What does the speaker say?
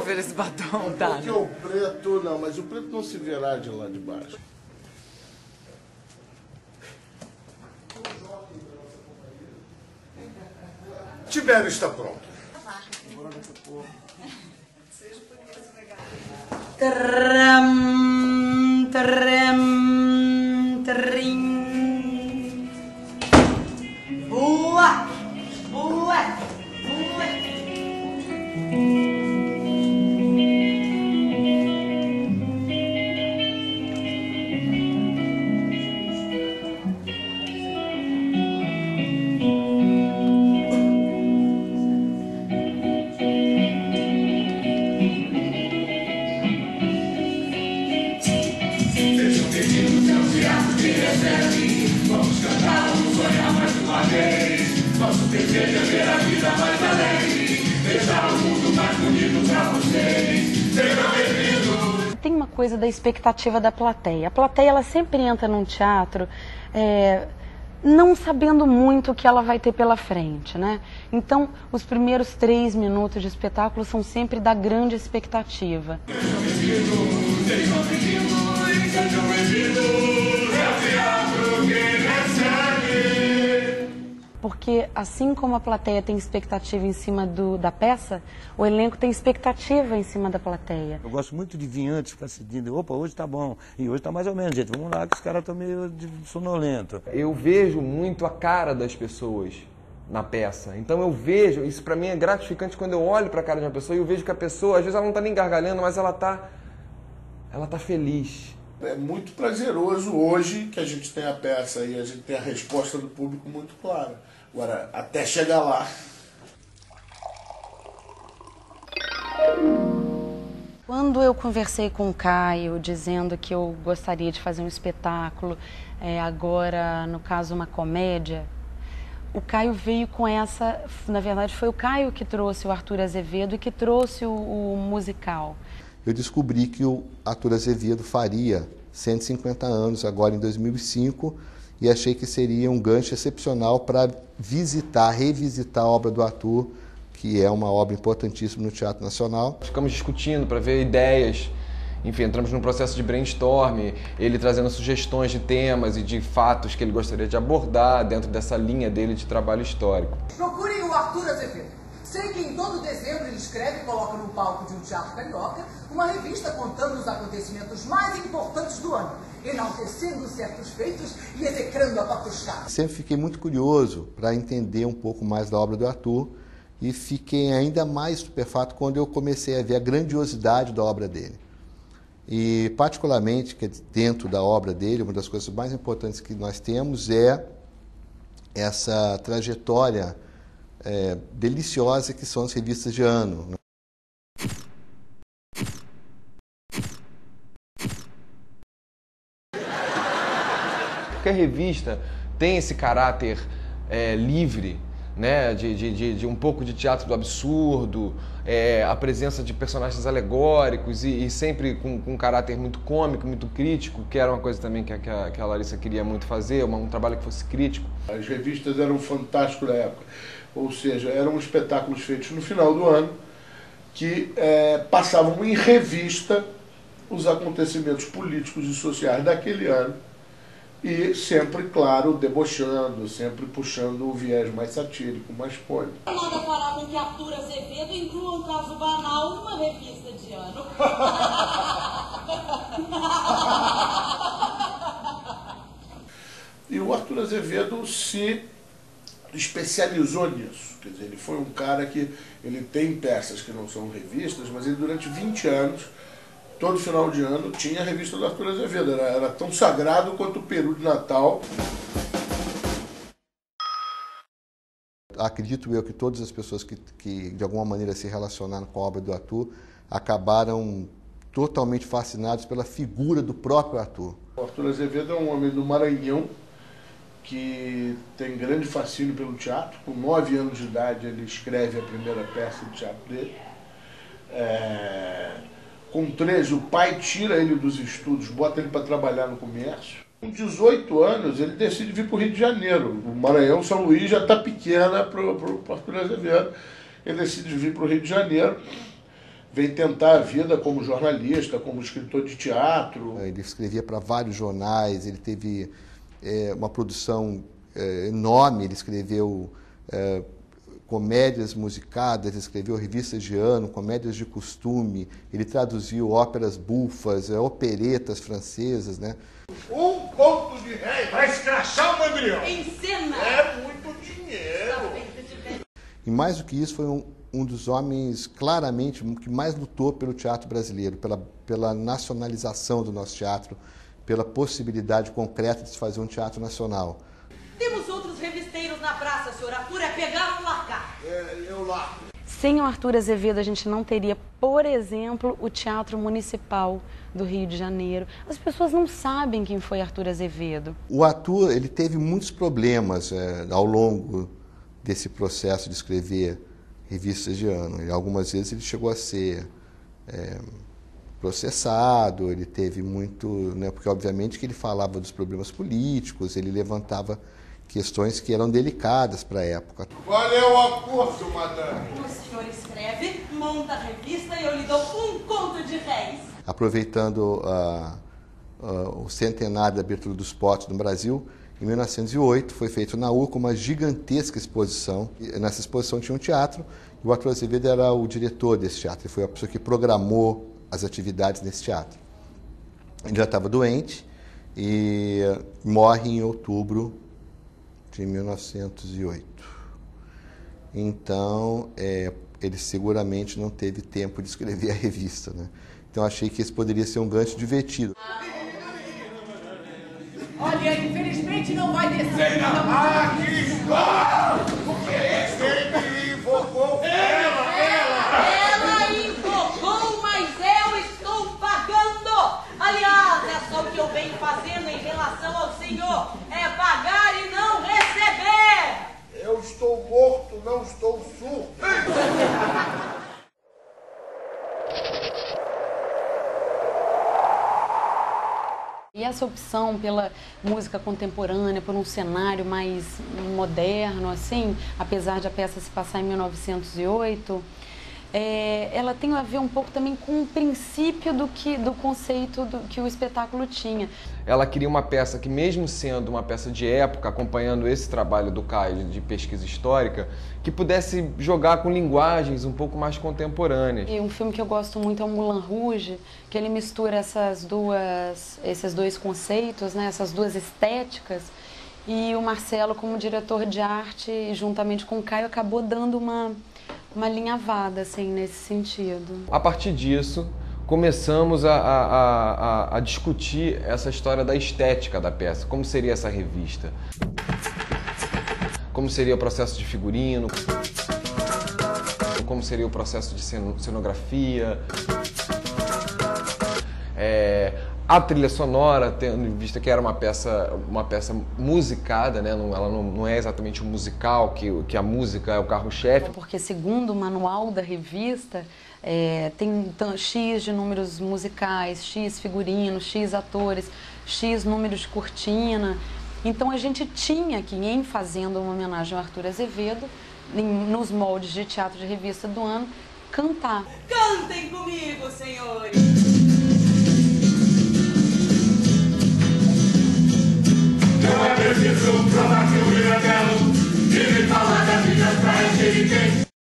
ver esse batom, tá? Porque o preto, não, mas o preto não se verá de lá de baixo. Tibério está pronto. Tram, tram, trim. Boa! Boa! Boa! Vamos cantar, vamos sonhar mais uma vez. Nosso desejo é ver a vida mais além. Deixar o mundo mais bonito pra vocês. Sejam bem-vindos. Tem uma coisa da expectativa da plateia. A plateia, ela sempre entra num teatro não sabendo muito o que ela vai ter pela frente, né? Então, os primeiros 3 minutos de espetáculo são sempre da grande expectativa. Sejam bem-vindos, sejam bem-vindos, sejam bem-vindos. É o teatro que recebe. Porque, assim como a plateia tem expectativa em cima da peça, o elenco tem expectativa em cima da plateia. Eu gosto muito de vir antes, ficar decidindo, opa, hoje tá bom, e hoje tá mais ou menos, gente, vamos lá que os caras estão meio sonolentos. Eu vejo muito a cara das pessoas na peça, então eu vejo, isso pra mim é gratificante quando eu olho pra cara de uma pessoa e eu vejo que a pessoa, às vezes ela não tá nem gargalhando, mas ela tá feliz. É muito prazeroso hoje que a gente tem a peça e a gente tem a resposta do público muito clara. Agora, até chegar lá. Quando eu conversei com o Caio, dizendo que eu gostaria de fazer um espetáculo, agora, no caso, uma comédia, o Caio veio com essa... Na verdade, foi o Caio que trouxe o Arthur Azevedo e que trouxe o musical. Eu descobri que o Arthur Azevedo faria 150 anos agora em 2005 e achei que seria um gancho excepcional para revisitar a obra do Arthur, que é uma obra importantíssima no Teatro Nacional. Ficamos discutindo para ver ideias, enfim, entramos num processo de brainstorm, ele trazendo sugestões de temas e de fatos que ele gostaria de abordar dentro dessa linha dele de trabalho histórico. Procurem o Arthur Azevedo. Sei que em todo dezembro ele escreve e coloca no palco de um teatro carioca uma revista contando os acontecimentos mais importantes do ano, enaltecendo certos feitos e execrando a patuscada. Sempre fiquei muito curioso para entender um pouco mais da obra do Arthur e fiquei ainda mais estupefato quando eu comecei a ver a grandiosidade da obra dele. E, particularmente, que dentro da obra dele, uma das coisas mais importantes que nós temos é essa trajetória deliciosa que são as revistas de ano. Porque a revista tem esse caráter livre, né, de um pouco de teatro do absurdo, a presença de personagens alegóricos e sempre com um caráter muito cômico, muito crítico, que era uma coisa também que a Larissa queria muito fazer, um trabalho que fosse crítico. As revistas eram fantásticas na época, ou seja, eram espetáculos feitos no final do ano que passavam em revista os acontecimentos políticos e sociais daquele ano e sempre, claro, debochando, sempre puxando o viés mais satírico, mais cômico. Nada fará com que Arthur Azevedo inclua um caso banal numa revista de ano. E o Arthur Azevedo se especializou nisso. Quer dizer, ele foi um cara que ele tem peças que não são revistas, mas ele durante 20 anos, todo final de ano, tinha a revista do Arthur Azevedo. Era tão sagrado quanto o peru de Natal. Acredito eu que todas as pessoas que de alguma maneira se relacionaram com a obra do Arthur acabaram totalmente fascinados pela figura do próprio Arthur. O Arthur Azevedo é um homem do Maranhão que tem grande fascínio pelo teatro. Com 9 anos de idade ele escreve a primeira peça de teatro dele. Com 13 o pai tira ele dos estudos, bota ele para trabalhar no comércio. Com 18 anos ele decide vir para o Rio de Janeiro. O Maranhão, São Luís já está pequena para o Arthur Azevedo. Ele decide vir para o Rio de Janeiro, vem tentar a vida como jornalista, como escritor de teatro. Ele escrevia para vários jornais, ele teve uma produção enorme, ele escreveu comédias musicadas, ele escreveu revistas de ano, comédias de costume, ele traduziu óperas bufas, operetas francesas, né? R$1 conto para escrachar o mandrião. Ensina! É muito dinheiro. E mais do que isso, foi um dos homens, claramente, que mais lutou pelo teatro brasileiro, pela nacionalização do nosso teatro, pela possibilidade concreta de se fazer um teatro nacional. Temos outros revisteiros na praça, senhor Arthur, é pegar ou largar. Eu largo. Sem o Arthur Azevedo, a gente não teria, por exemplo, o Teatro Municipal do Rio de Janeiro. As pessoas não sabem quem foi Arthur Azevedo. O Arthur, ele teve muitos problemas ao longo desse processo de escrever revistas de ano. E algumas vezes ele chegou a ser processado, ele teve muito... né, porque, obviamente, que ele falava dos problemas políticos, ele levantava questões que eram delicadas para a época. Qual é o acordo, madame? O senhor escreve, monta a revista e eu lhe dou R$1 conto. Aproveitando o centenário da abertura dos portos no Brasil, em 1908 foi feito na URCA uma gigantesca exposição. E nessa exposição tinha um teatro e o Arthur Azevedo era o diretor desse teatro. Ele foi a pessoa que programou as atividades nesse teatro. Ele já estava doente e morre em outubro de 1908. Então, ele seguramente não teve tempo de escrever a revista, né? Então, achei que esse poderia ser um gancho divertido. Olha, infelizmente não vai descer. Aqui está! Porque sempre invocou ela! Ela invocou, mas eu estou pagando. Aliás, é só o que eu venho fazendo em relação ao senhor. É pagar e não receber. Eu estou morto, não estou surdo. E essa opção pela música contemporânea, por um cenário mais moderno, assim, apesar de a peça se passar em 1908, ela tem a ver um pouco também com o princípio do conceito que o espetáculo tinha. Ela queria uma peça que, mesmo sendo uma peça de época, acompanhando esse trabalho do Caio de pesquisa histórica, que pudesse jogar com linguagens um pouco mais contemporâneas. E um filme que eu gosto muito é o Moulin Rouge, que ele mistura esses dois conceitos, né, essas duas estéticas, e o Marcelo, como diretor de arte, juntamente com o Caio, acabou dando uma alinhavada, assim, nesse sentido. A partir disso, começamos a discutir essa história da estética da peça. Como seria essa revista? Como seria o processo de figurino? Como seria o processo de cenografia? A trilha sonora, tendo em vista que era uma peça musicada, né? Ela não é exatamente um musical, que a música é o carro-chefe. Porque, segundo o manual da revista, tem X de números musicais, X figurinos, X atores, X números de cortina. Então a gente tinha que, em fazendo uma homenagem ao Arthur Azevedo, nos moldes de teatro de revista do ano, cantar. Cantem comigo, senhores! Não é preciso provar que